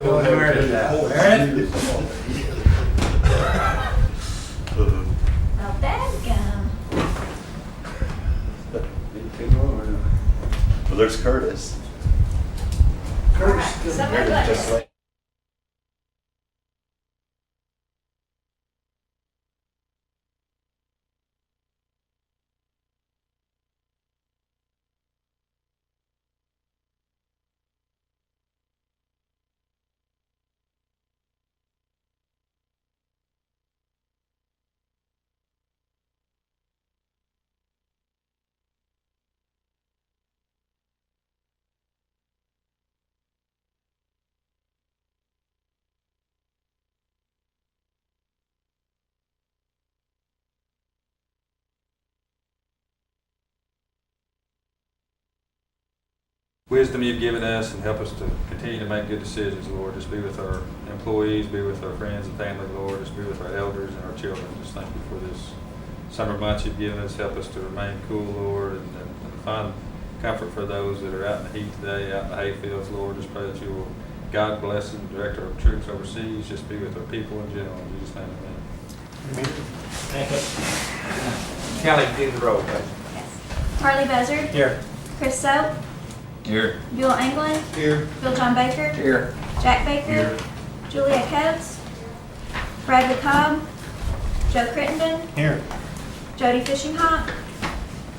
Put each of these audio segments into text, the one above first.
Go Meredith out. Meredith? Now dadgum. Well, there's Curtis. Curtis. Somebody let Just us. like wisdom you've given us and help us to continue to make good decisions, Lord. Just be with our employees, be with our friends and family, Lord. Just be with our elders and our children. Just thank you for this summer months you've given us. Help us to remain cool, Lord, and find comfort for those that are out in the heat today, out in the hayfields, Lord. Just pray that you will guide, bless, and direct our troops overseas. Just be with our people in general. In Jesus' name, amen. Thank you. Kelly, do the roll, please. Yes. Harley Buzzard. Here. Chris Soap. Here. Bill England. Here. Bill John Baker. Here. Jack Baker. Here. Juliet Coates. Bradley Cobb. Joe Crittenden. Here. Jody Fishinghawk.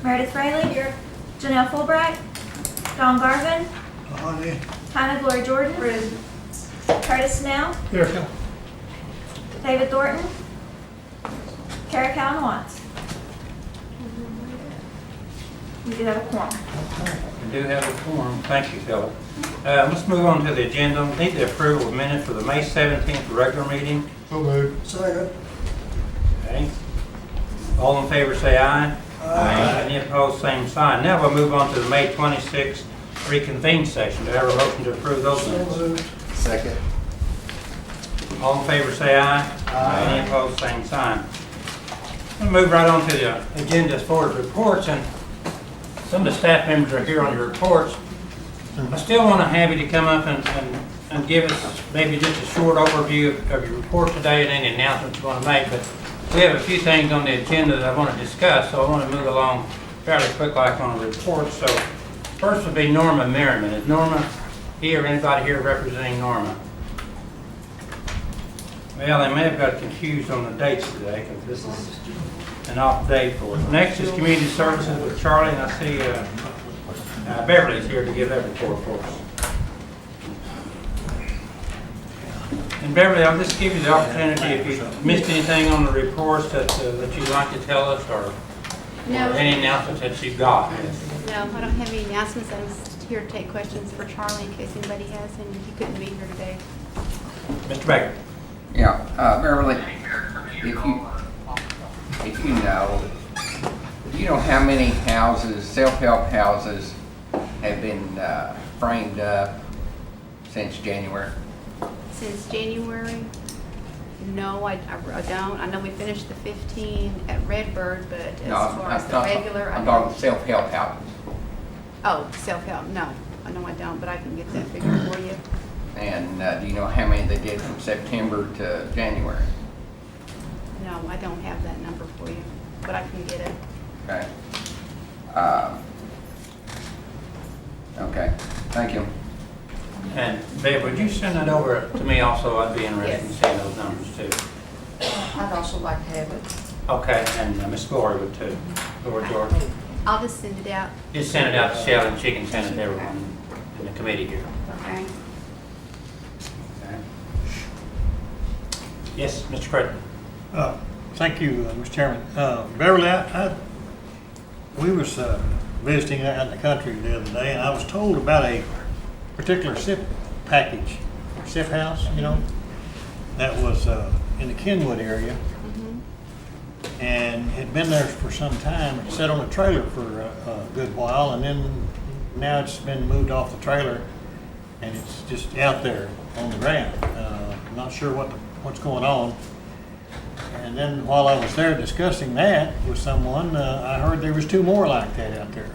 Meredith Fraley. Here. Janelle Fulbright. Dawn Garvin. Hannah Glory Jordan. Curtis Snell. Here. David Thornton. Kara Callan Watts. We do have a quorum. We do have a forum. Thank you, Kelly. Let's move on to the agenda. Need the approval of minutes for the May 17th regular meeting. So moved. Second. Okay. All in favor say aye. Aye. Any opposed, same sign. Now we'll move on to the May 26th reconvened session. Do I have a motion to approve those So minutes? moved. second. All in favor say aye. Aye. Any opposed, same sign. We'll move right on to the agenda as far as reports, and some of the staff members are here on your reports. I still want to have you to come up and give us maybe just a short overview of your report today and any announcements you want to make, but we have a few things on the agenda that I want to discuss, so I want to move along fairly quick like on the report. So first would be Norma Merriman. Is Norma here, anybody here representing Norma? Well, they may have got confused on the dates today because this is an off day for us. Next is Community Services with Charlie, and I see Beverly's here to give that report for us. And Beverly, I'll just give you the opportunity if you missed anything on the reports that you'd like to tell us, or No. any announcements that you've got. No, I don't have any announcements. I was here to take questions for Charlie in case anybody has, and he couldn't be here today. Mr. Baker. Yeah, Beverly, if you know, do you know how many houses, self-help houses, have been framed up since January? Since January? No, I don't. I know we finished the 15 at Redbird, but as far as the regular, I'm talking self-help houses. Oh, self-help, no. I know I don't, but I can get that figure for you. And do you know how many they did from September to January? No, I don't have that number for you, but I can get it. Okay. Okay, thank you. And Bev, would you send that over to me also? I'd be interested in Yes. seeing those numbers too. I'd also like to have it. Okay, and Miss Glory would too. Glory George. I'll just send it out. Just send it out to Shelley and she can send it to everyone in the committee here. Okay. Okay. Yes, Mr. Creighton. Thank you, Mr. Chairman. Beverly, we was visiting out in the country the other day, and I was told about a particular SIP package, SIP house, you know, that was in the Kenwood area, and had been there for some time. It sat on a trailer for a good while, and then now it's been moved off the trailer, and it's just out there on the ground. I'm not sure what's going on. And then while I was there discussing that with someone, I heard there was two more like that out there.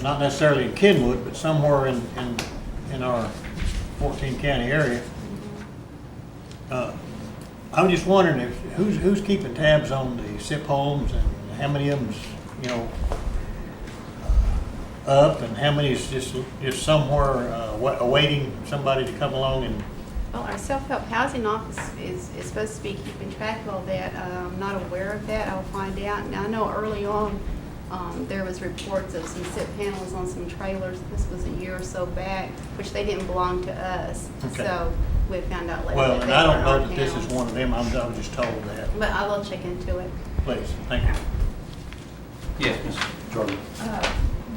Not necessarily in Kenwood, but somewhere in our 14 county area. I'm just wondering if, who's keeping tabs on the SIP homes and how many of them's, you know, up and how many is just somewhere awaiting somebody to come along and. Well, our self-help housing office is supposed to be keeping track of all that. I'm not aware of that. I'll find out. Now, I know early on, there was reports of some SIP panels on some trailers. This was a year or so back, which they didn't belong to us. Okay. So we found out later. Well, that and they I don't were know our that this is panels. one of them. I was just told that. But I will check into it. Please, thank you. Yes, Ms. Jordan.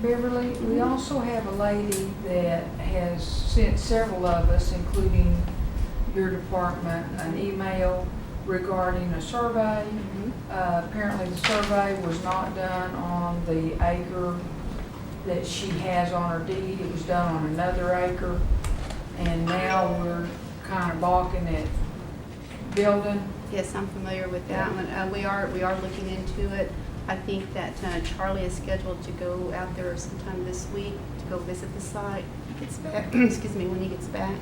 Beverly, we also have a lady that has sent several of us, including your department, an email regarding a survey. Apparently the survey was not done on the acre that she has on her deed. It was done on another acre. And now we're kind of balking at building. Yes, I'm familiar with that one. We are looking into it. I think that Charlie is scheduled to go out there sometime this week to go visit the site. He gets back, excuse me, when he gets back.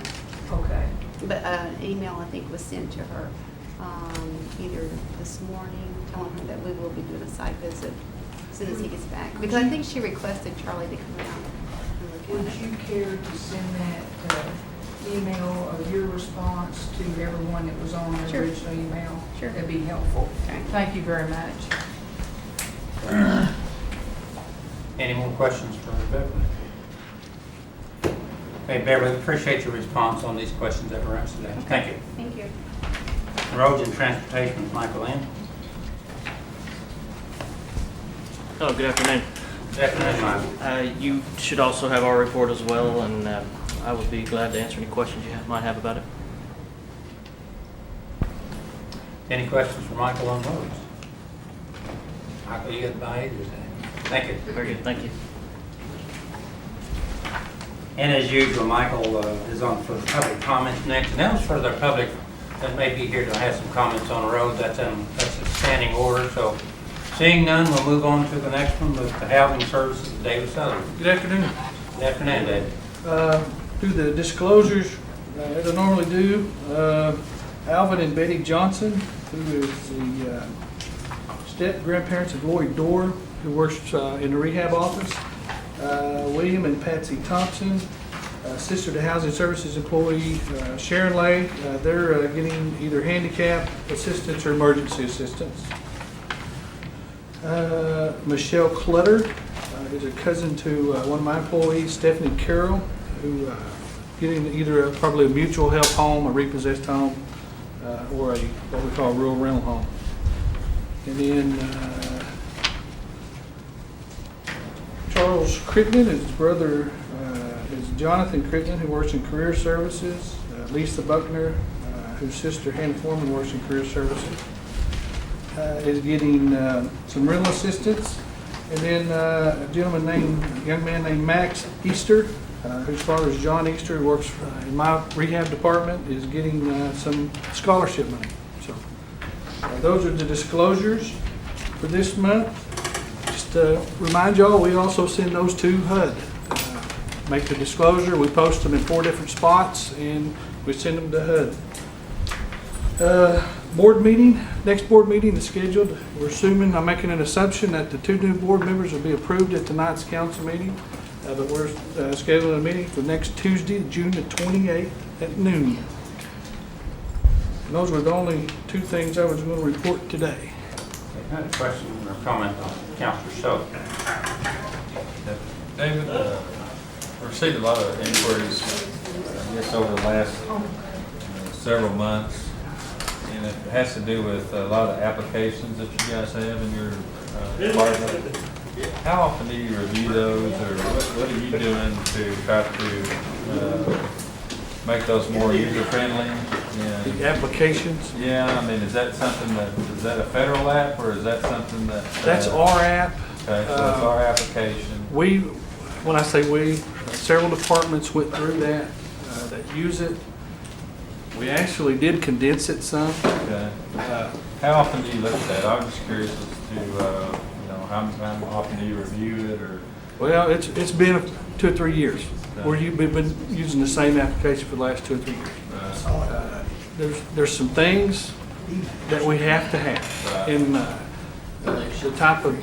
Okay. But an email, I think, was sent to her either this morning, telling her that we will be doing a site visit as soon as he gets back. Because I think she requested Charlie to come around and look Would at it. you care to send that email of your response to everyone that was on the Sure. original email? Sure. That'd be helpful. Okay. Thank you very much. Any more questions for Beverly? Okay, Beverly, appreciate your response on these questions that were asked today. Thank you. Thank you. Roads and Transportation, Michael Lynn. Hello, good afternoon. Good afternoon, Michael. You should also have our report as well, and I would be glad to answer any questions you might have about it. Any questions for Michael on roads? Michael, you got the by either today. Thank you. Very good, thank you. And as usual, Michael is on for the public comments next. And that was for the public that may be here to have some comments on the road. That's a standing order. So seeing none, we'll move on to the next one with the Housing Services of David Sutherland. Good afternoon. Good afternoon, David. Do the disclosures as I normally do. Alvin and Betty Johnson, who is the step-grandparents of Lloyd Dorr, who works in the rehab office. William and Patsy Thompson, sister to Housing Services employee Sharon Lay. They're getting either handicap assistance or emergency assistance. Michelle Clutter is a cousin to one of my employees, Stephanie Carroll, who getting either probably a mutual help home, a repossessed home, or what we call a rural rental home. And then Charles Crittenden, his brother is Jonathan Crittenden, who works in career services. Lisa Buckner, whose sister Hannah Foreman works in career services, is getting some rental assistance. And then a young man named Max Easter, whose father is John Easter, who works in my rehab department, is getting some scholarship money. So those are the disclosures for this month. Just remind y'all, we also send those to HUD. Make the disclosure, we post them in 4 different spots, and we send them to HUD. Board meeting, next board meeting is scheduled. We're assuming, I'm making an assumption that the 2 new board members will be approved at tonight's council meeting. But we're scheduling a meeting for next Tuesday, June the 28th at noon. And those were the only 2 things I was going to report today. I had a question or comment on Councilor Schultz. David, I received a lot of inquiries, I guess, over the last several months, and it has to do with a lot of applications that you guys have in your department. How often do you review those, or what are you doing to try to make those more user-friendly? The applications, Yeah, I mean, is that a federal app, or is that something that? that's our app. Okay, so it's our application. When I say we, several departments went through that use it. We actually did condense it some. Okay. How often do you look at that? I'm just curious as to, how often do you review it, or? Well, it's been 2 or 3 years where you've been using the same application for the last 2 or 3 years. There's some things that we have to have in the type of,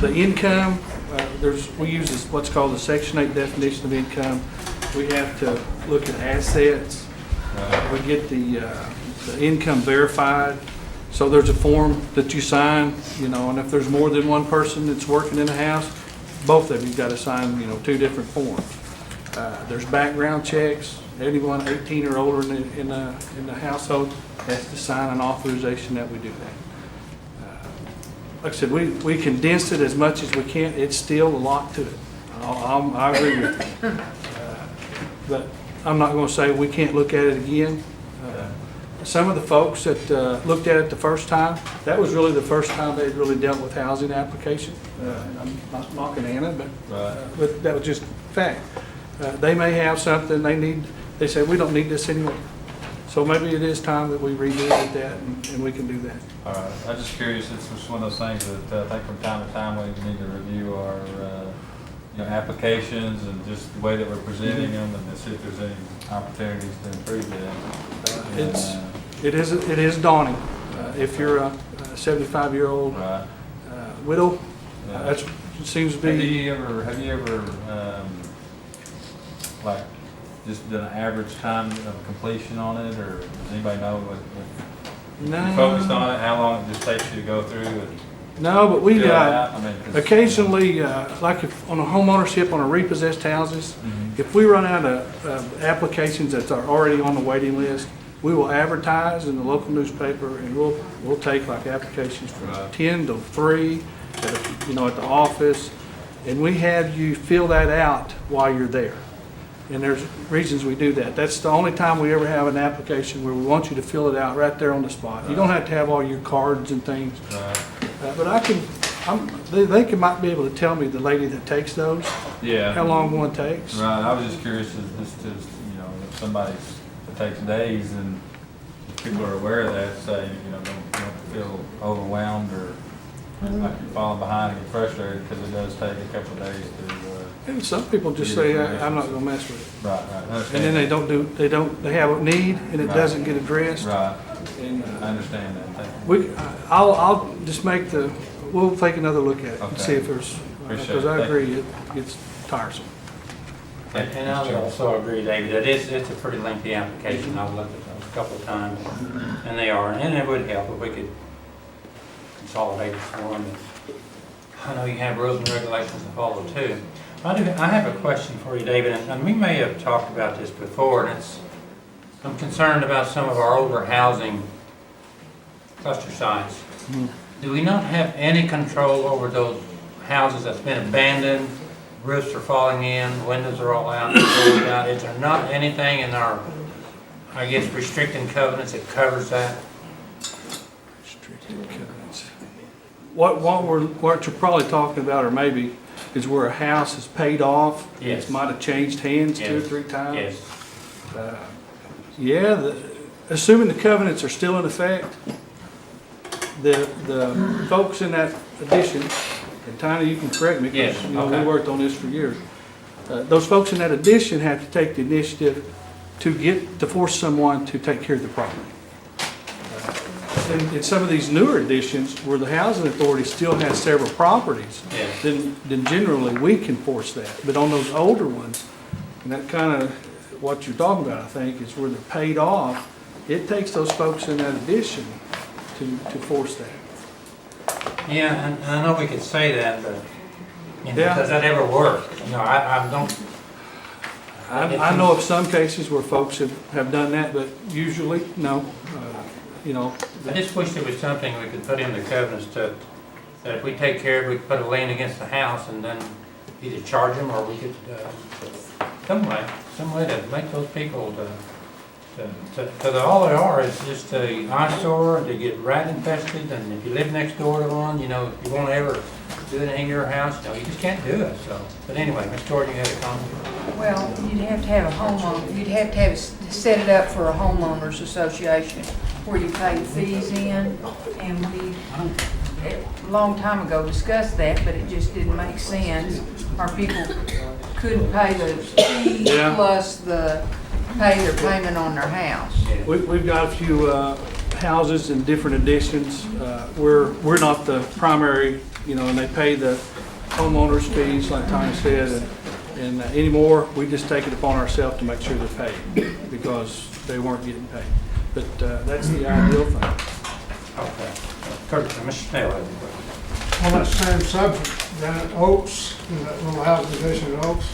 the income, we use what's called the Section 8 definition of income. We have to look at assets. We get the income verified. So there's a form that you sign, and if there's more than one person that's working in the house, both of you got to sign, 2 different forms. There's background checks. Anyone 18 or older in the household has to sign an authorization that we do that. Like I said, we condensed it as much as we can. It's still a lot to it. I agree with you. But I'm not going to say we can't look at it again. Some of the folks that looked at it the first time, that was really the first time they'd really dealt with housing application. I'm not knocking Anna, but that was just fact. They may have something they say, we don't need this anymore. So maybe it is time that we revisit that and we can do that. All right, I'm just curious, it's just one of those things that I think from time to time we need to review our applications and just the way that we're presenting them and to see if there's any opportunities to improve that. It is daunting. If you're a 75-year-old widow, that seems to be. Have you ever like just done an average time of completion on it, or does anybody know what you focused on it, how long it just takes you to go through it? No, but we occasionally, mm-hmm. like if on a homeownership on a repossessed houses, if we run out of applications that are already on the waiting list, we will advertise in the local newspaper, and we'll take like applications from 10 to 3 at the office, and we have you fill that out while you're there. And there's reasons we do that. That's the only time we ever have an application where we want you to fill it out right there on the spot. You don't have to have all your cards and things. But they might be able to tell me, the lady that takes those, how long one takes. Right, I was just curious if somebody that takes days, and if people are aware of that, say, don't feel overwhelmed or like you're falling behind and get frustrated, because it does take a couple of days to. And some people just say, I'm not gonna mess with it. Right. And then they have a need and it doesn't get addressed. Right. And I understand that. Thank you. I'll just we'll take another look at it and Okay. see if there's, because I agree, it gets tiresome. And I also agree, David, that it's a pretty lengthy application. I've looked at those a couple of times, and they are, and it would help if we could consolidate some more. I know you have rules and regulations to follow too. I have a question for you, David, and we may have talked about this before, and I'm concerned about some of our older housing cluster sites. Do we not have any control over those houses that's been abandoned, roofs are falling in, windows are all out, doors out? Is there not anything in our, restricting covenants that covers that? Restricted covenants. What you're probably talking about, or maybe, is where a house is paid off. Yes. It might have changed hands 2 or 3 times. Yes. Assuming the covenants are still in effect, the folks in that addition, and Tiny, you can correct me, because Yes, we okay. worked on this for years. Those folks in that addition have to take the initiative to force someone to take care of the property. In some of these newer additions, where the housing authority still has several properties, Yes. then generally we can force that. But on those older ones, and that kind of what you're talking about, I think, is where they're paid off, it takes those folks in that addition to force that. Yeah, and I know we could say that, but Yeah. does that ever work? I don't. I know of some cases where folks have done that, but usually, no. I just wish there was something we could put in the covenants that if we take care of it, we could put a lien against the house and then either charge them, or we could, some way to make those people because all they are is just a eyesore, to get rat infested, and if you live next door to one, if you won't ever do anything in your house, you just can't do it, so. But anyway, Ms. Jordan, you had a comment? Well, you'd have to have a homeowner, you'd have to have set it up for a homeowners association where you pay fees in, and a long time ago discussed that, but it just didn't make sense. Our people couldn't pay the fee Yeah. plus pay their payment on their house. We've got a few houses and different additions. We're not the primary, and they pay the homeowners fees, like Tony said, and anymore, we just take it upon ourselves to make sure they're paid, because they weren't getting paid. But that's the ideal thing. Okay. Kurt, Mr. Snell has a question. On that same subject, down at Oaks, in that little house position at Oaks,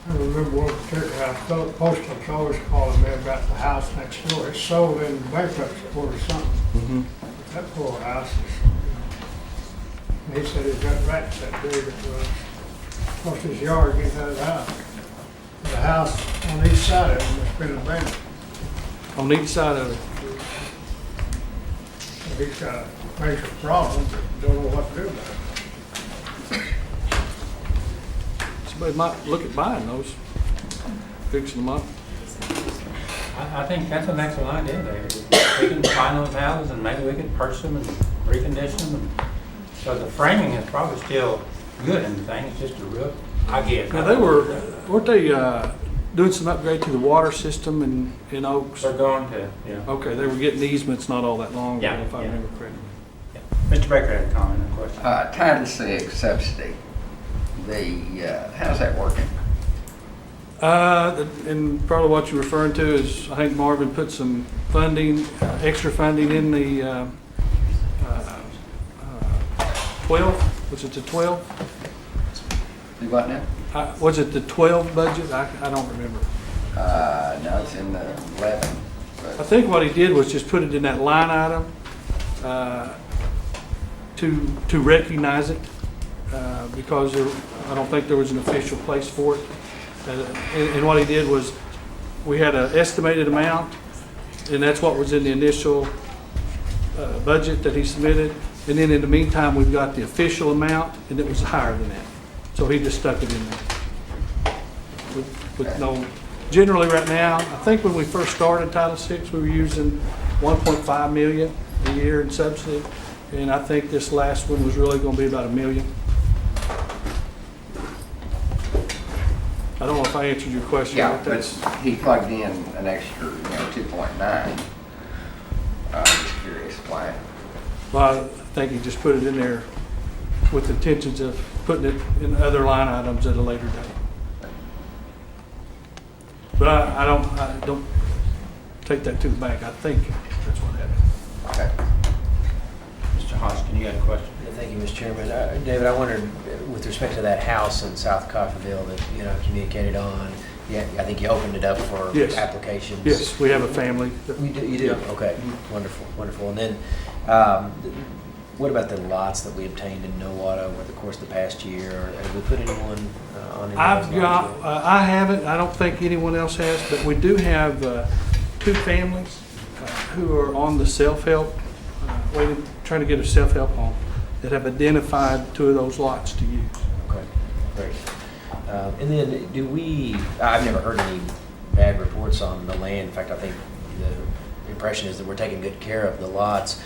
I remember one particular house, the postal control was calling me about the house next door. It's sold in bankruptcy court or something. That poor house is, he said he's got rats that big, it was across his yard getting out of the house. The house on each side of him has been abandoned. On each side of it. He's got a major problem, but don't know what to do about it. Somebody might look at buying those, fixing them up. I think that's an excellent idea, David. We can find those houses and maybe we could purchase them and recondition them. So the framing is probably still good in the thing, it's just a roof, I guess. Now, weren't they doing some upgrade to the water system in Oaks? They're going to, yeah. Okay, they were getting easements not all that long ago, Yeah, if I yeah. remember correctly. Mr. Baker had a comment and a question. Title VI subsidy, how's that working? And probably what you're referring to is, I think Marvin put some funding, extra funding in the 12, was it the 12? Do what now? Was it the 12 budget? I don't remember. No, it's in the 11. I think what he did was just put it in that line item to recognize it, because I don't think there was an official place for it. And what he did was, we had an estimated amount, and that's what was in the initial budget that he submitted. And then in the meantime, we've got the official amount, and it was higher than that. So he just stuck it in there. With no, generally right now, I think when we first started Title VI, we were using 1.5 million a year in subsidy. And I think this last one was really going to be about $1 million. I don't know if I answered your question. Yeah, but he plugged in an extra, 2.9. Just curious why. Well, I think he just put it in there with intentions of putting it in other line items at a later date. But I don't take that to the bank. I think that's what happened. Okay. Mr. Hodgkin, you got a question? Thank you, Mr. Chairman. David, I wondered, with respect to that house in South Coffeyville that, communicated on, I think you opened it up for Yes. applications. Yes, we have a family. You do? Okay, wonderful, wonderful. And then, what about the lots that we obtained in Nowata over the course of the past year? Have we put anyone on any of those lots yet? I haven't, I don't think anyone else has, but we do have 2 families who are on the self-help, trying to get a self-help home, that have identified 2 of those lots to use. Okay, great. And then I've never heard any bad reports on the land. In fact, I think the impression is that we're taking good care of the lots.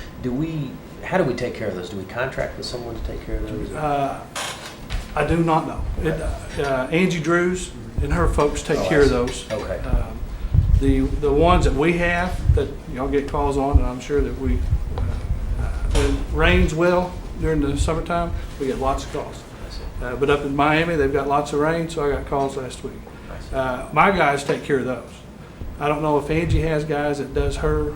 How do we take care of those? Do we contract with someone to take care of those? I do not know. Angie Drews and her folks take care of those. Okay. The ones that we have that y'all get calls on, and I'm sure that when it rains well during the summertime, we get lots of calls. But up in Miami, they've got lots of rain, so I got calls last week. My guys take care of those. I don't know if Angie has guys that does her,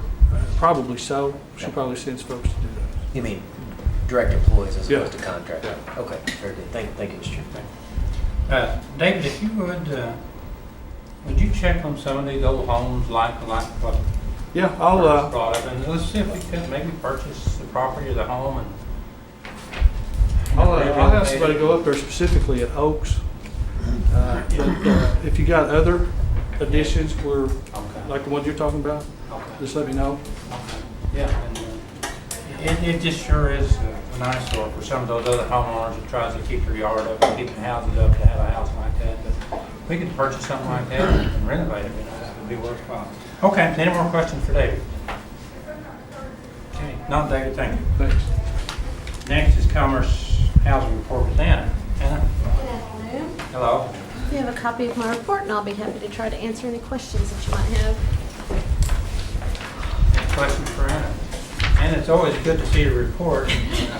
probably so. She probably sends folks to do those. You mean direct employees as Yeah. opposed to contract? Yeah. Okay, very good. Thank you, Mr. Chairman. David, if you would you check on some of these old homes like what Yeah, first I'll, brought up, and let's see if we could maybe purchase the property or the home and. I'll have somebody go up there specifically at Oaks. But if you got other additions where, like the ones you're talking about, Okay. just let me know. Okay. Yeah, and it just sure is a nice store for some of those other homeowners that tries to keep their yard up and keep the houses up to have a house like that. But we could purchase something like that and renovate it, that would be worthwhile. Okay, any more questions for David? Okay, not David, thank you. Thanks. Next is Commerce Housing Report with Anna. Anna? Good afternoon. Hello. You have a copy of my report, and I'll be happy to try to answer any questions that you might have. Any questions for Anna? And it's always good to see a report. I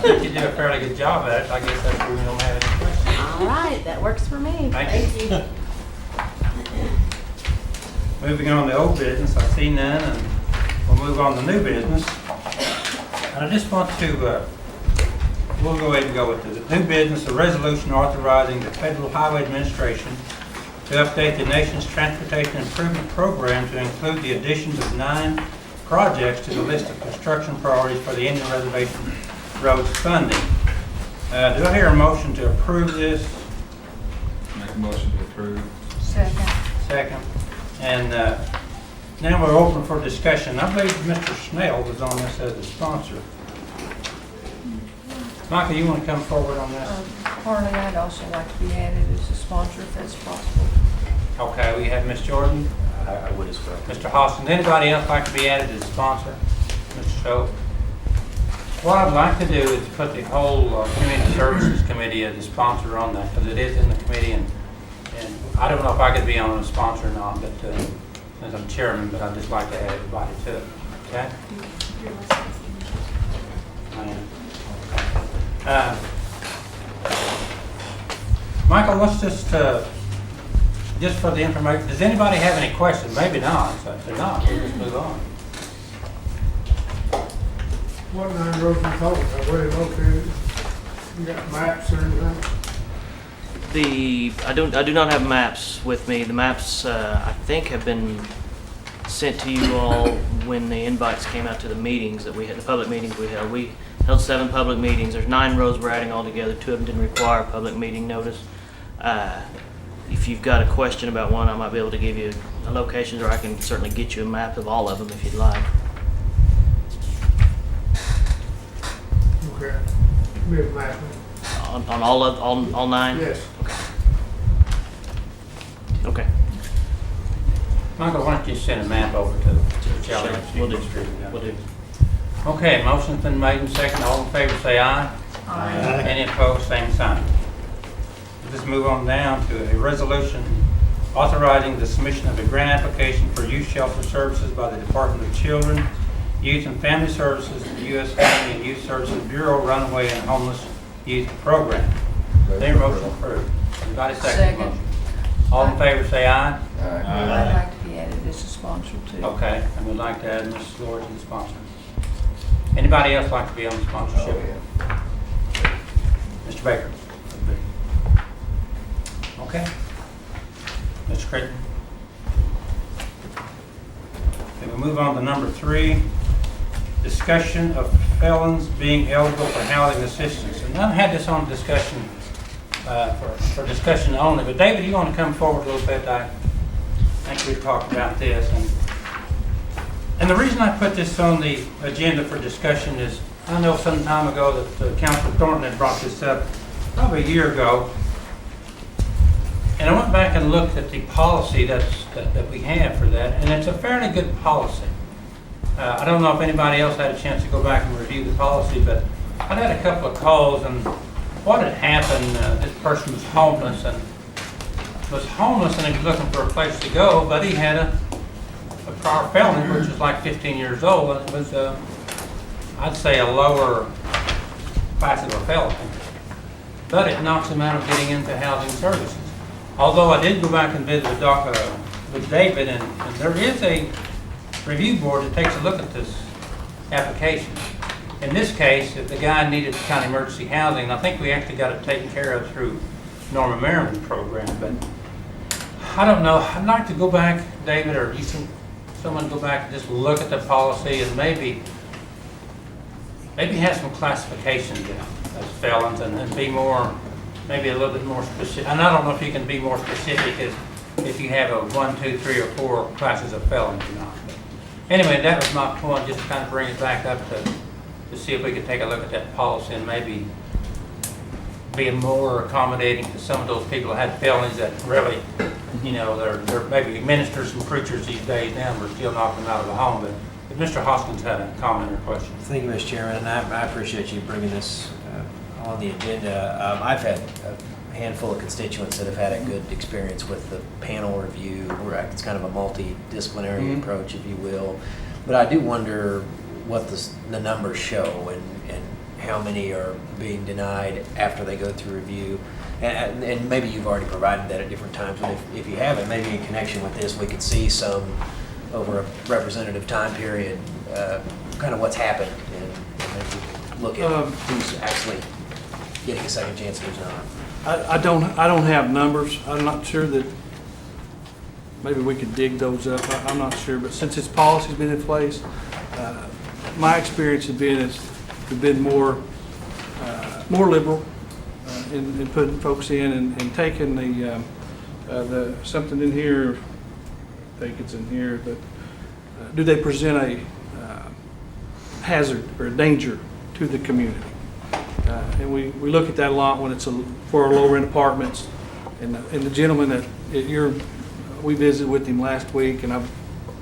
think you did a fairly good job at it. I guess that's why we don't have any questions. All right, that works for me. Thank you. Moving on to old business, I see none, and we'll move on to new business. And I just want to, we'll go ahead and go with this. New business, a resolution authorizing the Federal Highway Administration to update the nation's transportation improvement program to include the additions of 9 projects to the list of construction priorities for the Indian Reservation roads funding. Do I hear a motion to approve this? Make a motion to approve. Second. Second. And now we're open for discussion. I believe Mr. Snell was on this as a sponsor. Michael, you want to come forward on this? Harley, I'd also like to be added as a sponsor if that's possible. Okay, we have Ms. Jordan, I would as well. Mr. Hoskins. Anybody else like to be added as a sponsor? Mr. Schoaf? What I'd like to do is put the whole Community Services Committee as a sponsor on that, because it is in the committee, and I don't know if I could be on a sponsor or not, but since I'm chairman, but I'd just like to add everybody to it. Okay? Michael, let's just for the information, does anybody have any questions? Maybe not, so if they're not, we'll just move on. What 9 roads you talking about, where they located? You got maps or anything? I do not have maps with me. The maps, I think, have been sent to you all when the invites came out to the meetings that we had, the public meetings we held. We held 7 public meetings. There's 9 roads we're adding all together. 2 of them didn't require a public meeting notice. If you've got a question about one, I might be able to give you a location, or I can certainly get you a map of all of them if you'd like. Okay. Be a map. On all 9? Yes. Okay. Michael, why don't you send a map over to Charlie? Sure, we'll do. We'll do. Okay, motion's been made and second. All in favor say aye. Aye. Any opposed, same sign. Let's move on down to a resolution authorizing the submission of a grant application for youth shelter services by the Department of Children, Youth and Family Services, the U.S. Family and Youth Services Bureau Runaway and Homeless Youth Program. Their motion approved. Anybody second? Second. All in favor say aye. I'd like to be added as a sponsor too. Okay, and we'd like to add Mrs. Lord to the sponsor. Anybody else like to be on the sponsorship? Mr. Baker? Okay. Mr. Creighton? Okay, we'll move on to number 3, discussion of felons being eligible for housing assistance. And I had this on discussion, for discussion only, but David, you want to come forward a little bit? I think we've talked about this. And the reason I put this on the agenda for discussion is, I know some time ago that Councilor Thornton had brought this up, probably a year ago. And I went back and looked at the policy that we have for that, and it's a fairly good policy. I don't know if anybody else had a chance to go back and review the policy, but I've had a couple of calls, and what had happened, this person was homeless, and he was looking for a place to go, but he had a prior felony, which was like 15 years old, and it was, I'd say, a lower class of a felony. But it knocks him out of getting into housing services. Although I did go back and visit with David, and there is a review board that takes a look at this application. In this case, if the guy needed county emergency housing, I think we actually got it taken care of through Norma Merriman's program, but I don't know. I'd like to go back, David, or someone go back and just look at the policy and maybe have some classifications down as felons, and be more, maybe a little bit more specific. And I don't know if you can be more specific as if you have a 1, 2, 3, or 4 classes of felons or not. But anyway, that was my point, just to kind of bring it back up to see if we could take a look at that policy and maybe be more accommodating to some of those people that had felonies that really, they're maybe ministers and preachers these days now, we're still knocking them out of the home. But if Mr. Hoskins had a comment or question. Thank you, Mr. Chairman, and I appreciate you bringing this on the agenda, I've had a handful of constituents that have had a good experience with the panel review, where it's kind of a multidisciplinary approach, if you will. But I do wonder what the numbers show and how many are being denied after they go through review. And maybe you've already provided that at different times, but if you haven't, maybe in connection with this, we could see some, over a representative time period, kind of what's happened, and maybe look at who's actually getting a second chance and who's not. I don't have numbers. I'm not sure that, maybe we could dig those up. I'm not sure, but since this policy's been in place, my experience has been more liberal in putting folks in and taking the something in here. I think it's in here, but do they present a hazard or a danger to the community? And we look at that a lot when it's for our lower end apartments. And the gentleman that we visited with him last week, and I've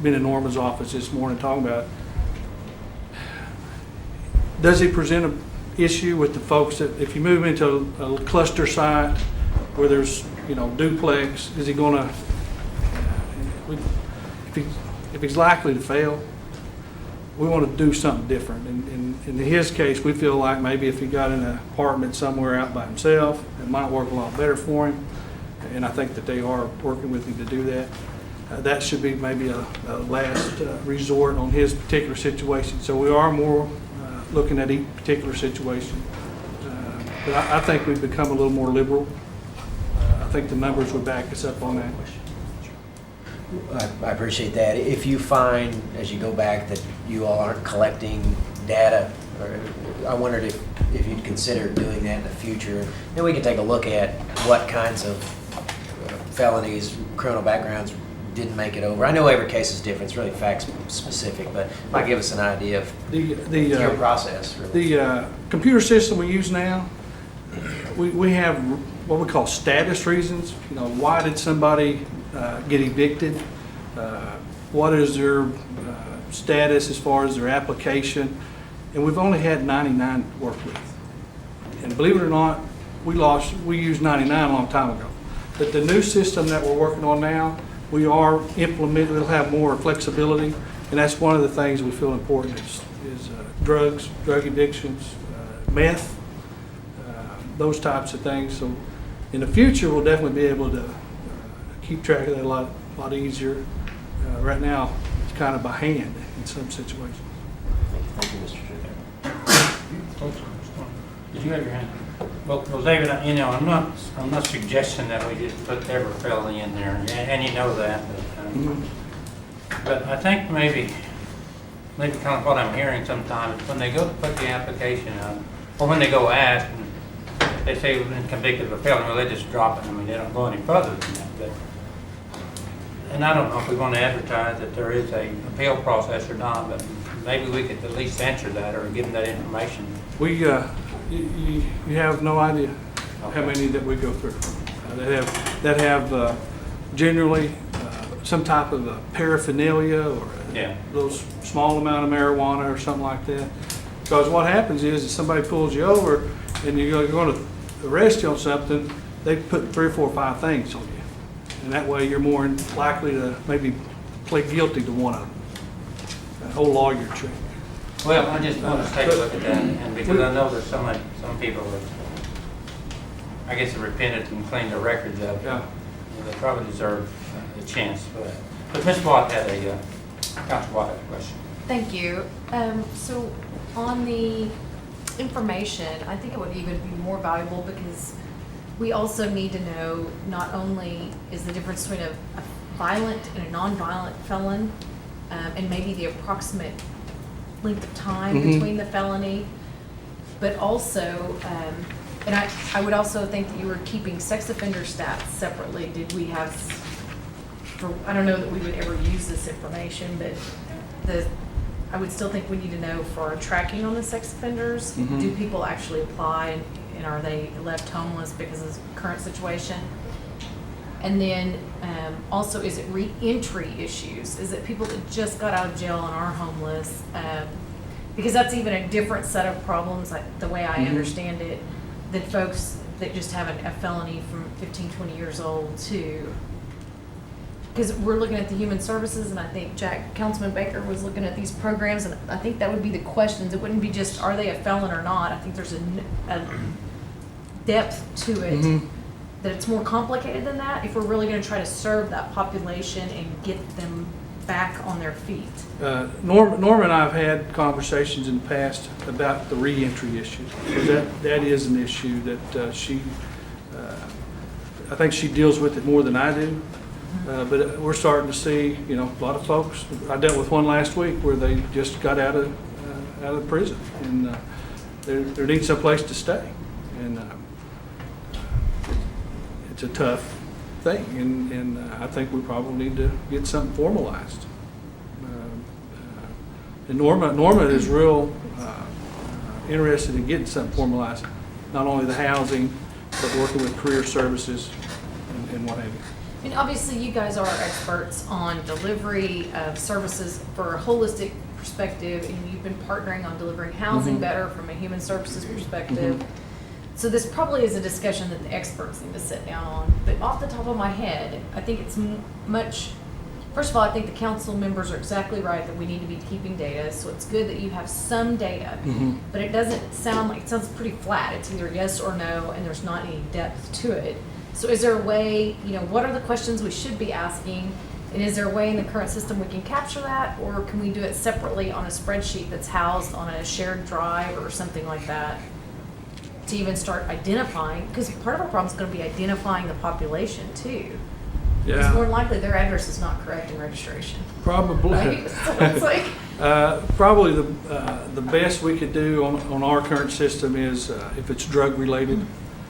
been in Norma's office this morning talking about it. Does he present an issue with the folks that if you move into a cluster site where there's duplex, is he going to, if he's likely to fail, we want to do something different. And in his case, we feel like maybe if he got in an apartment somewhere out by himself, it might work a lot better for him. And I think that they are working with him to do that. That should be maybe a last resort on his particular situation. So we are more looking at each particular situation. But I think we've become a little more liberal. I think the numbers would back us up on that. I appreciate that. If you find, as you go back, that you all aren't collecting data, or I wondered if you'd consider doing that in the future. Then we can take a look at what kinds of felonies, criminal backgrounds didn't make it over. I know every case is different, it's really fact specific, but it might give us an idea of your process. Really. The computer system we use now, we have what we call status reasons. Why did somebody get evicted? What is their status as far as their application? And we've only had 99 to work with. And believe it or not, we used 99 a long time ago. But the new system that we're working on now, we'll have more flexibility, and that's one of the things we feel important is drugs, drug addictions, meth, those types of things. So in the future, we'll definitely be able to keep track of that a lot easier. Right now, it's kind of by hand in some situations. Thank you, Mr. Chair. Did you have your hand? Well, David, I'm not suggesting that we just put every felony in there, and you know that. But I think maybe kind of what I'm hearing sometimes is when they go to put the application out, or when they go ask, and they say we've been convicted of a felony, well, they just drop it. I mean, they don't go any further than that. But, and I don't know if we want to advertise that there is a appeal process or not, but maybe we could at least answer that or give them that information. You have no idea how many that we go through. That have generally some type of a paraphernalia or a little small amount of marijuana or something like that. Because what happens is if somebody pulls you over and you're going to arrest you on something, they put 3 or 4 or 5 things on you. And that way you're more likely to maybe plead guilty to one of them. That whole lawyer trick. Well, I just want to take a look at that, and because I know there's some people that, I guess, have repented and cleaned their records up. Yeah. They probably deserve a chance for that. But Ms. Watt had Council Watt had a question. Thank you. So on the information, I think it would even be more valuable because we also need to know not only is the difference between a violent and a non-violent felon, and maybe the approximate length of time between the felony, but also, and I would also think that you were keeping sex offender stats separately. Did we have, I don't know that we would ever use this information, but I would still think we need to know for our tracking on the sex offenders, do people actually apply and are they left homeless because of the current situation? And then also, is it reentry issues? Is it people that just got out of jail and are homeless? Because that's even a different set of problems, like the way I understand it. than folks that just have a felony from 15, 20 years old too. Because we're looking at the human services, and I think Councilman Baker was looking at these programs, and I think that would be the questions. It wouldn't be just, are they a felon or not? I think there's a depth to it, that it's more complicated than that if we're really gonna try to serve that population and get them back on their feet. Norm and I have had conversations in the past about the reentry issue. That is an issue that I think she deals with it more than I do. But we're starting to see, a lot of folks. I dealt with one last week where they just got out of prison, and they're needing some place to stay, and it's a tough thing, and I think we probably need to get something formalized. And Norma is real interested in getting something formalized, not only the housing, but working with career services and what have you. I mean, obviously, you guys are experts on delivery of services for a holistic perspective, and you've been partnering on delivering housing better from a human services perspective. So this probably is a discussion that the experts need to sit down on. But off the top of my head, I think it's much, first of all, I think the council members are exactly right that we need to be keeping data. So it's good that you have some data, but it doesn't sound like, it sounds pretty flat. It's either yes or no, and there's not any depth to it. So is there a way, what are the questions we should be asking? And is there a way in the current system we can capture that? Or can we do it separately on a spreadsheet that's housed on a shared drive or something like that? To even start identifying, because part of our problem is going to be identifying the population too. Because more than likely their address is not correct in registration. Probably. Right? So it's like, probably the best we could do on our current system is if it's drug related.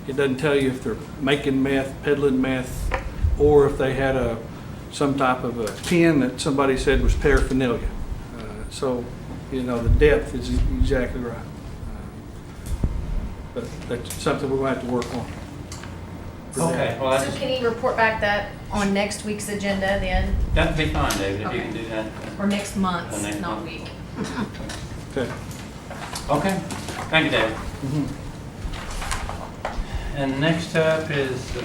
It doesn't tell you if they're making meth, peddling meth, or if they had some type of a pen that somebody said was paraphernalia. So, the depth is exactly right. But that's something we're going to have to work on. Okay, well, so can you report back that on next week's agenda then? that'd be fine, David, if you Okay. can do that. Or next month's, Next not month. week? Okay. Okay, thank you, David. And next up is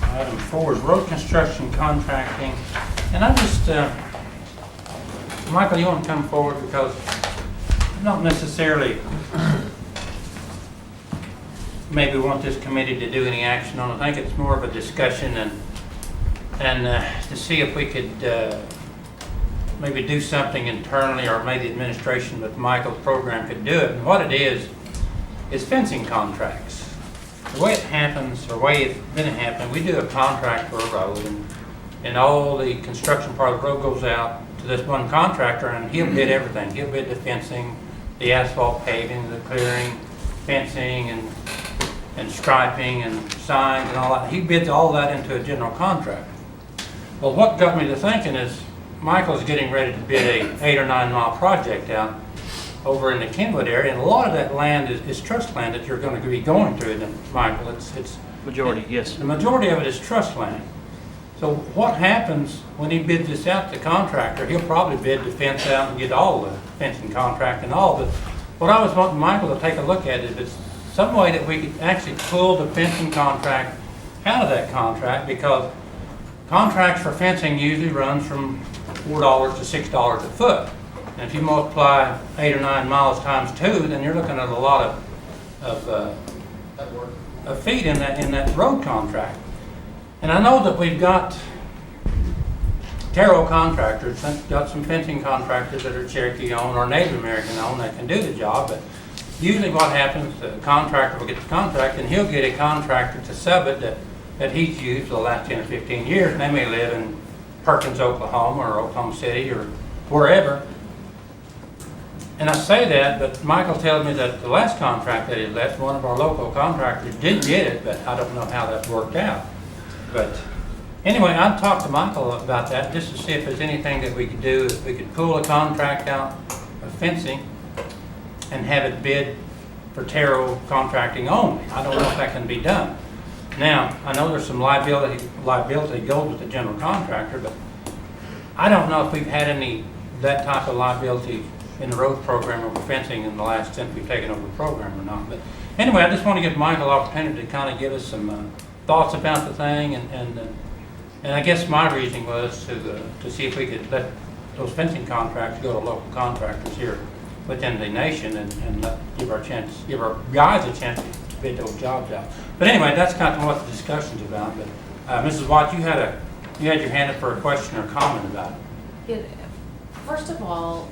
item 4 is road construction contracting. And I just, Michael, you want to come forward because I'm not necessarily maybe want this committee to do any action on it. I think it's more of a discussion and to see if we could maybe do something internally, or maybe the administration with Michael's program could do it. And what it is fencing contracts. The way it happens, or the way it's been happening, we do a contract for a road, and all the construction part of the road goes out to this one contractor, and he'll bid everything. He'll bid the fencing, the asphalt paving, the clearing, fencing, and striping, and signs, and all that. He bids all that into a general contract. Well, what got me to thinking is Michael's getting ready to bid a 8 or 9 mile project out over in the Kenwood area, and a lot of that land is trust land that you're going to be going through, isn't it, Michael? It's Majority, yes. the majority of it is trust land. So what happens when he bids this out to the contractor? He'll probably bid the fence out and get all the fencing contract and all. But what I was wanting Michael to take a look at is if it's some way that we could actually pull the fencing contract out of that contract, because contracts for fencing usually runs from $4 to $6 a foot. And if you multiply 8 or 9 miles times 2, then you're looking at a lot of feet in that road contract. And I know that we've got Terrell contractors, got some fencing contractors that are Cherokee owned or Native American owned that can do the job. But usually what happens, the contractor will get the contract, and he'll get a contractor to sub it that he's used for the last 10 or 15 years. And they may live in Perkins, Oklahoma, or Oklahoma City, or wherever. And I say that, but Michael tells me that the last contract that he left, one of our local contractors didn't get it, but I don't know how that worked out. But anyway, I'd talk to Michael about that just to see if there's anything that we could do, if we could pull a contract out of fencing and have it bid for Terrell contracting only. I don't know if that can be done. Now, I know there's some liability goes with the general contractor, but I don't know if we've had any that type of liability in the road program over fencing in the last, since we've taken over the program or not. But anyway, I just want to give Michael an opportunity to kind of give us some thoughts about the thing, and I guess my reasoning was to see if we could let those fencing contracts go to local contractors here within the nation and give our guys a chance to bid those jobs out. But anyway, that's kind of what the discussion's about. But Mrs. Watt, you had your hand up for a question or comment about it. First of all,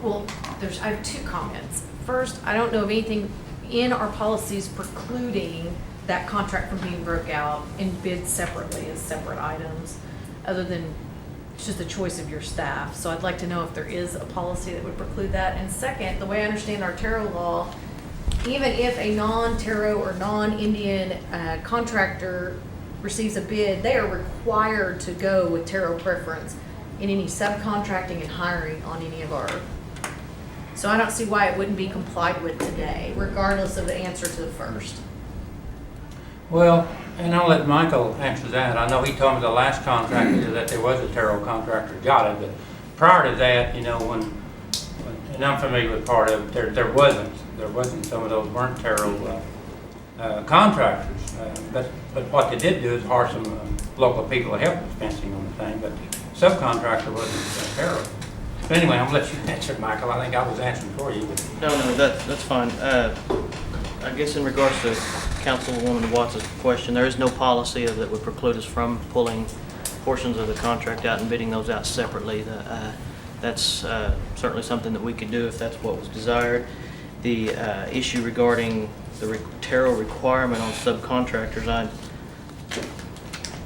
well, I have two comments. First, I don't know of anything in our policies precluding that contract from being broke out and bid separately as separate items, other than it's just a choice of your staff. So I'd like to know if there is a policy that would preclude that. And second, the way I understand our Taro law, even if a non-Taro or non-Indian contractor receives a bid, they are required to go with Taro preference in any subcontracting and hiring on any of our. So I don't see why it wouldn't be complied with today, regardless of the answer to the first. Well, and I'll let Michael answer that. I know he told me the last contractor that there was a Taro contractor got it, but prior to that, and I'm familiar with part of it, there wasn't. Some of those weren't Taro contractors. But what they did do is hire some local people to help with fencing on the thing, but subcontractor wasn't Taro. But anyway, I'm gonna let you answer, Michael. I think I was answering for you. But. No, that's fine. I guess in regards to Councilwoman Watts' question, there is no policy that would preclude us from pulling portions of the contract out and bidding those out separately. That's certainly something that we could do if that's what was desired. The issue regarding the Taro requirement on subcontractors, I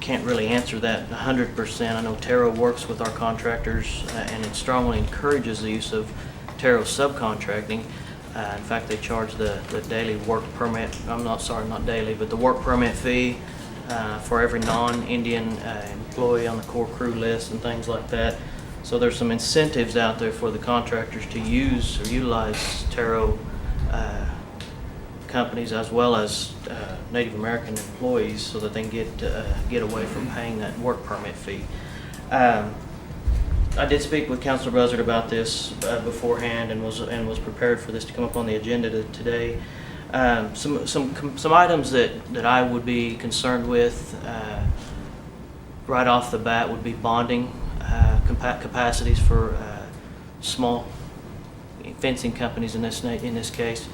can't really answer that 100%. I know Taro works with our contractors and it strongly encourages the use of Taro subcontracting. In fact, they charge the daily work permit, not daily, but the work permit fee for every non-Indian employee on the core crew list and things like that. So there's some incentives out there for the contractors to use or utilize Taro companies as well as Native American employees so that they can get away from paying that work permit fee. I did speak with Councilor Buzzard about this beforehand and was prepared for this to come up on the agenda today. Some items that I would be concerned with right off the bat would be bonding capacities for small fencing companies in this case.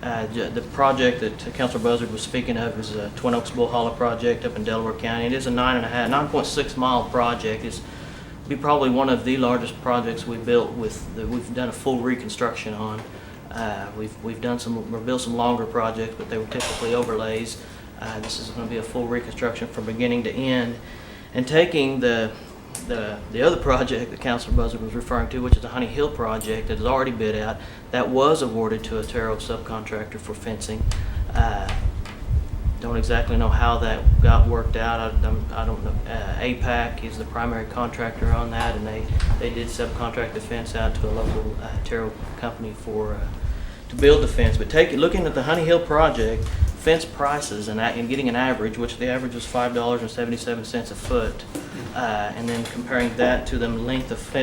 The project that Councilor Buzzard was speaking of is a Twin Oaks Bull Hollow project up in Delaware County. It is a 9.6 mile project. It's be probably one of the largest projects we've built we've done a full reconstruction on. We've built some longer projects, but they were typically overlays. This is going to be a full reconstruction from beginning to end, and taking the other project that Councilor Buzzard was referring to, which is the Honey Hill project that is already bid out, that was awarded to a Taro subcontractor for fencing. Don't exactly know how that got worked out. I don't know. APAC is the primary contractor on that, and they did subcontract the fence out to a local Taro company to build the fence. But looking at the Honey Hill project, fence prices and getting an average, which the average was $5.77 a foot, and then comparing that to the length of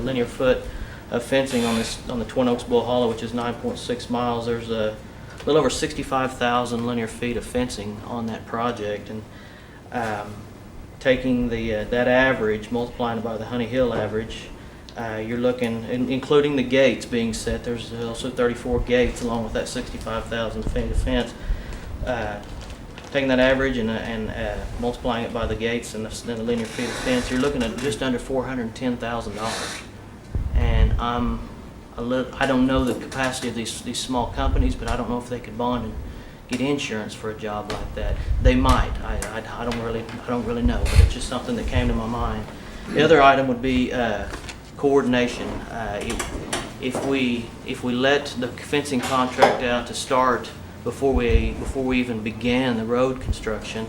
linear foot of fencing on the Twin Oaks Bull Hollow, which is 9.6 miles. There's a little over 65,000 linear feet of fencing on that project, and taking that average, multiplying it by the Honey Hill average, you're looking, including the gates being set. There's also 34 gates along with that 65,000 feet of fence. Taking that average and multiplying it by the gates and the linear feet of fence, you're looking at just under $410,000. And I don't know the capacity of these small companies, but I don't know if they could bond and get insurance for a job like that. They might. I don't really know, but it's just something that came to my mind. The other item would be coordination. If we let the fencing contract out to start before we even began the road construction,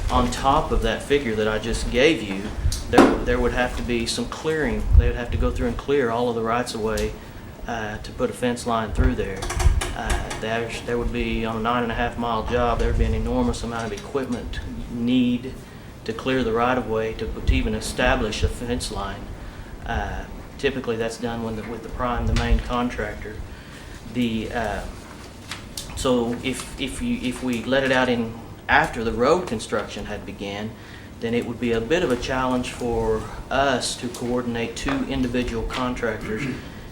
on top of that figure that I just gave you, there would have to be some clearing. They would have to go through and clear all of the rights-of-way to put a fence line through there. There would be, on a 9.5 mile job, there would be an enormous amount of equipment need to clear the right-of-way to even establish a fence line. Typically that's done with the main contractor. So if we let it out in after the road construction had began, then it would be a bit of a challenge for us to coordinate two individual contractors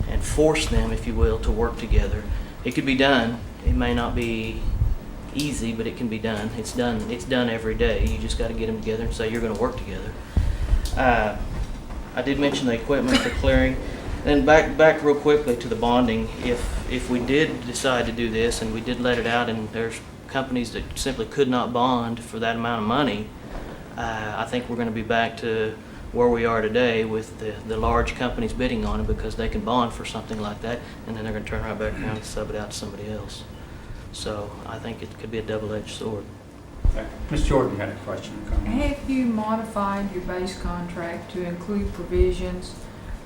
and force them, if you will, to work together. It could be done. It may not be easy, but it can be done. It's done every day. You just got to get them together and say you're going to work together. I did mention the equipment for clearing. Then back real quickly to the bonding. If we did decide to do this and we did let it out and there's companies that simply could not bond for that amount of money, I think we're going to be back to where we are today with the large companies bidding on it because they can bond for something like that, and then they're going to turn right back around and sub it out to somebody else. So I think it could be a double-edged sword. Ms. Jordan had a question. Have you modified your base contract to include provisions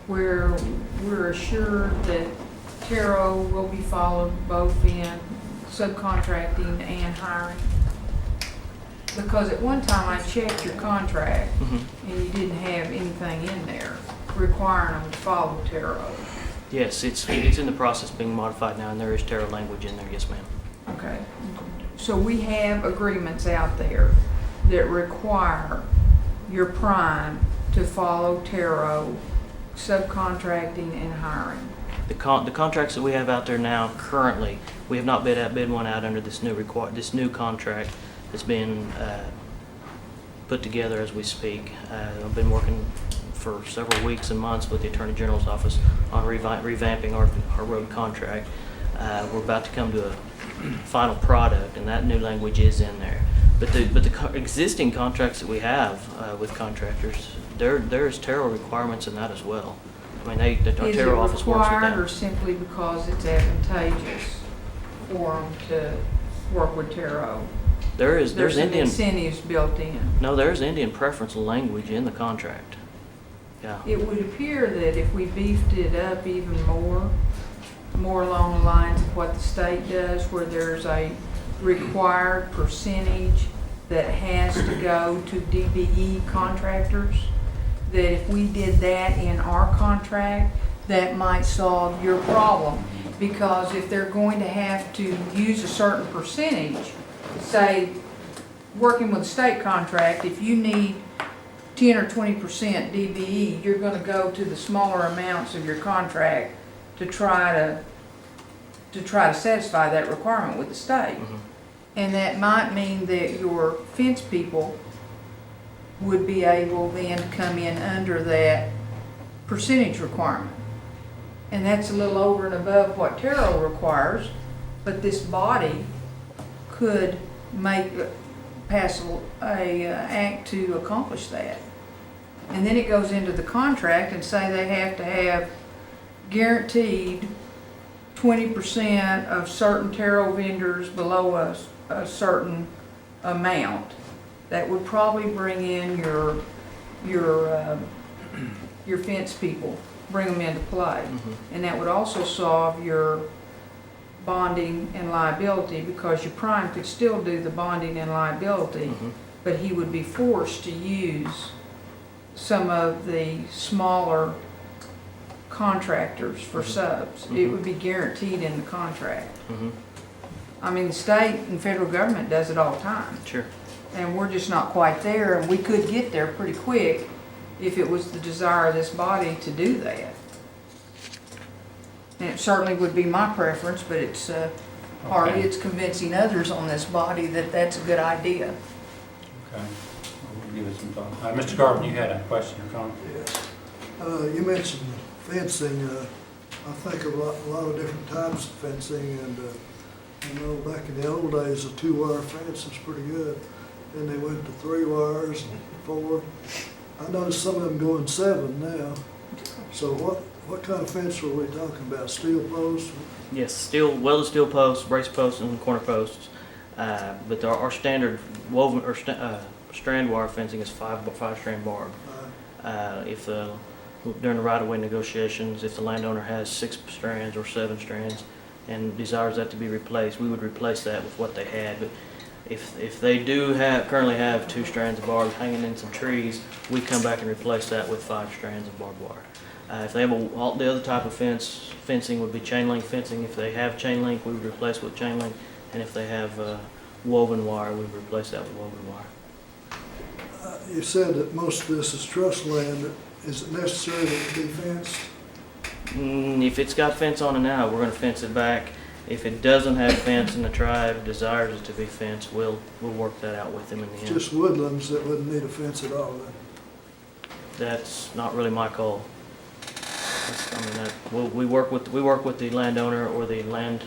where we're assured that Taro will be followed both in subcontracting and hiring? Because at one time I checked your contract and you didn't have anything in there requiring them to follow Taro. Yes, it's in the process of being modified now, and there is Taro language in there. Yes, ma'am. Okay. So we have agreements out there that require your prime to follow Taro, subcontracting and hiring. The contracts that we have out there now currently, we have not bid one out under this new contract that's been put together as we speak. I've been working for several weeks and months with the Attorney General's office on revamping our road contract. We're about to come to a final product, and that new language is in there. But the existing contracts that we have with contractors, there's Taro requirements in that as well. I mean, our Taro office works with them. Is it required or simply because it's advantageous for them to work with Taro? There's some Indian incentives built in. No, there's Indian preference language in the contract. Yeah. It would appear that if we beefed it up even more along the lines of what the state does, where there's a required percentage that has to go to DBE contractors, that if we did that in our contract, that might solve your problem. Because if they're going to have to use a certain percentage, say, working with a state contract, if you need 10 or 20% DBE, you're going to go to the smaller amounts of your contract to try to satisfy that requirement with the state. And that might mean that your fence people would be able then to come in under that percentage requirement. And that's a little over and above what Taro requires, but this body could pass a act to accomplish that. And then it goes into the contract and say they have to have guaranteed 20% of certain Taro vendors below a certain amount. That would probably bring in your fence people, bring them into play. And that would also solve your bonding and liability, because your prime could still do the bonding and liability, but he would be forced to use some of the smaller contractors for subs. It would be guaranteed in the contract. I mean, the state and federal government does it all the time. Sure. And we're just not quite there, and we could get there pretty quick if it was the desire of this body to do that. And it certainly would be my preference, but it's partly it's convincing others on this body that that's a good idea. Okay. We'll give it some thought. Mr. Garvin, you had a question or comment? Yes. You mentioned fencing. I think of a lot of different types of fencing, and I know back in the old days, a 2-wire fence was pretty good. Then they went to 3 wires and 4. I noticed some of them going 7 now. So what kind of fence were we talking about? Steel posts? Yes, welded steel posts, brace posts, and corner posts. But our standard woven or strand wire fencing is 5-strand barb. During the right-of-way negotiations, if the landowner has 6 strands or 7 strands and desires that to be replaced, we would replace that with what they had. But if they do currently have 2 strands of barb hanging in some trees, we come back and replace that with 5 strands of barbed wire. If they have all the other type of fencing would be chain link fencing. If they have chain link, we would replace with chain link. And if they have woven wire, we would replace that with woven wire. You said that most of this is trust land. Is it necessary that it be fenced? If it's got fence on it now, we're gonna fence it back. If it doesn't have fence and the tribe desires it to be fenced, we'll work that out with them in the end. Just woodlands that wouldn't need a fence at all then? That's not really my call. We work with the landowner or the land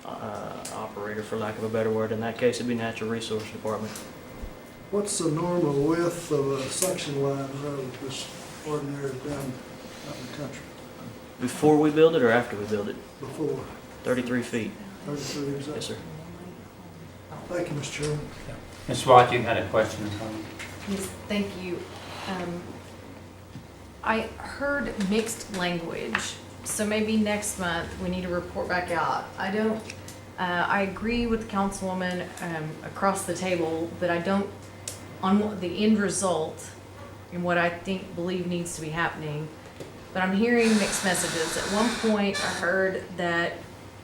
operator, for lack of a better word. In that case, it'd be Natural Resource Department. What's the normal width of a section line road, just ordinary down out in the country Before we build it or after we build it? before? 33 feet. 33 exactly. Yes, sir. Thank you, Mr. Chairman. Ms. White, you had a question. Yes, thank you. I heard mixed language, so maybe next month we need to report back out. I agree with the councilwoman across the table, but I don't, on the end result and what I believe needs to be happening, but I'm hearing mixed messages. At one point, I heard that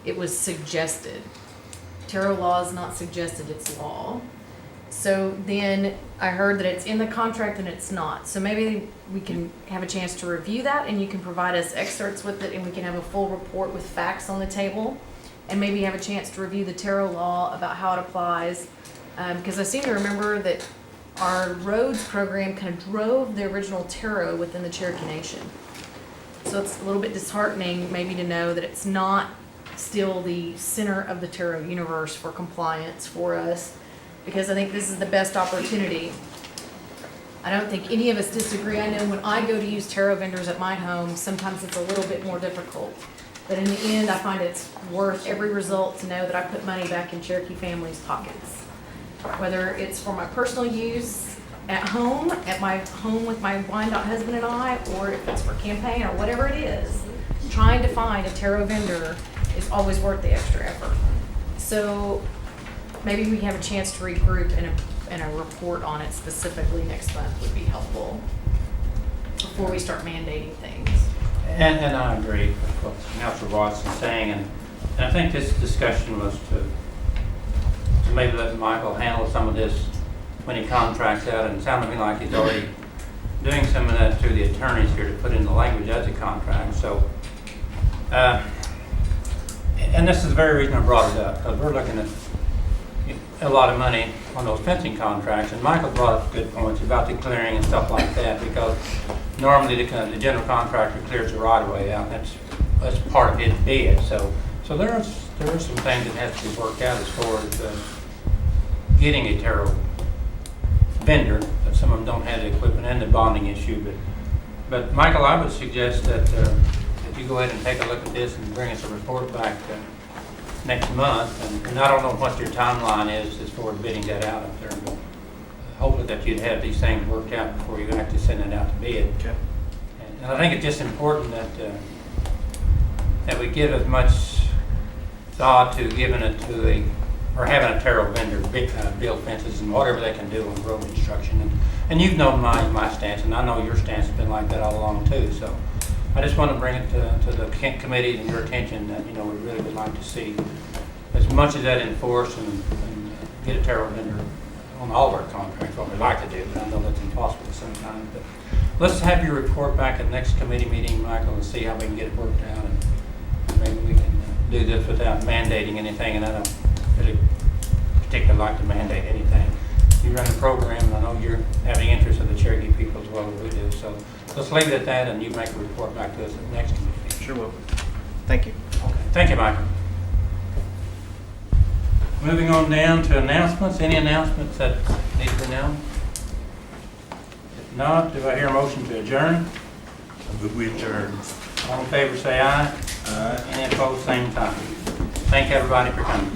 it was suggested. Tarot law is not suggested, it's law. So then I heard that it's in the contract and it's not. So maybe we can have a chance to review that and you can provide us excerpts with it and we can have a full report with facts on the table and maybe have a chance to review the tarot law about how it applies. Because I seem to remember that our roads program kind of drove the original tarot within the Cherokee Nation. So it's a little bit disheartening maybe to know that it's not still the center of the tarot universe for compliance for us, because I think this is the best opportunity. I don't think any of us disagree. I know when I go to use tarot vendors at my home, sometimes it's a little bit more difficult. But in the end, I find it's worth every result to know that I put money back in Cherokee families' pockets. Whether it's for my personal use at home with my wind-out husband and I, or if it's for campaign or whatever it is, trying to find a tarot vendor is always worth the extra effort. So maybe we have a chance to regroup and a report on it specifically next month would be helpful before we start mandating things. And I agree with what Councilor Watson's saying, and I think this discussion was to maybe let Michael handle some of this when he contracts out, and it sounded to me like he's already doing some of that through the attorneys here to put in the language as a contract. So, and this is the very reason I brought it up, because we're looking at a lot of money on those fencing contracts, and Michael brought up good points about the clearing and stuff like that, because normally the general contractor clears the right of way out. That's part of his bid. So there are some things that have to be worked out as far as getting a tarot vendor. But some of them don't have the equipment and the bonding issue. But Michael, I would suggest that you go ahead and take a look at this and bring us a report back next month. And I don't know what your timeline is as far as bidding that out up there, but hopefully that you'd have these things worked out before you actually send it out to bid. Okay. And I think it's just important that we give as much thought to giving it to or having a tarot vendor build fences and whatever they can do on road construction. And you've known my stance, and I know your stance has been like that all along too. So I just want to bring it to the committee and your attention that, we really would like to see as much of that enforced and get a tarot vendor on all of our contracts, what we'd like to do, but I know that's impossible sometimes. But let's have your report back at the next committee meeting, Michael, and see how we can get it worked out. And maybe we can do this without mandating anything, and I don't really particularly like to mandate anything. You run the program, and I know you're having interest of the Cherokee people as well as we do. So let's leave it at that, and you make a report back to us at the next committee meeting. Sure will. Thank you. Okay. Thank you, Michael. Moving on down to announcements. Any announcements that need to be known? If not, do I hear a motion to adjourn? We adjourn. All in favor say aye. Aye. Any opposed, same time. Thank everybody for coming.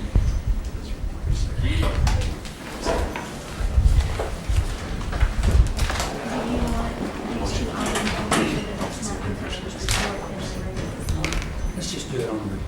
Let's just do it on the report.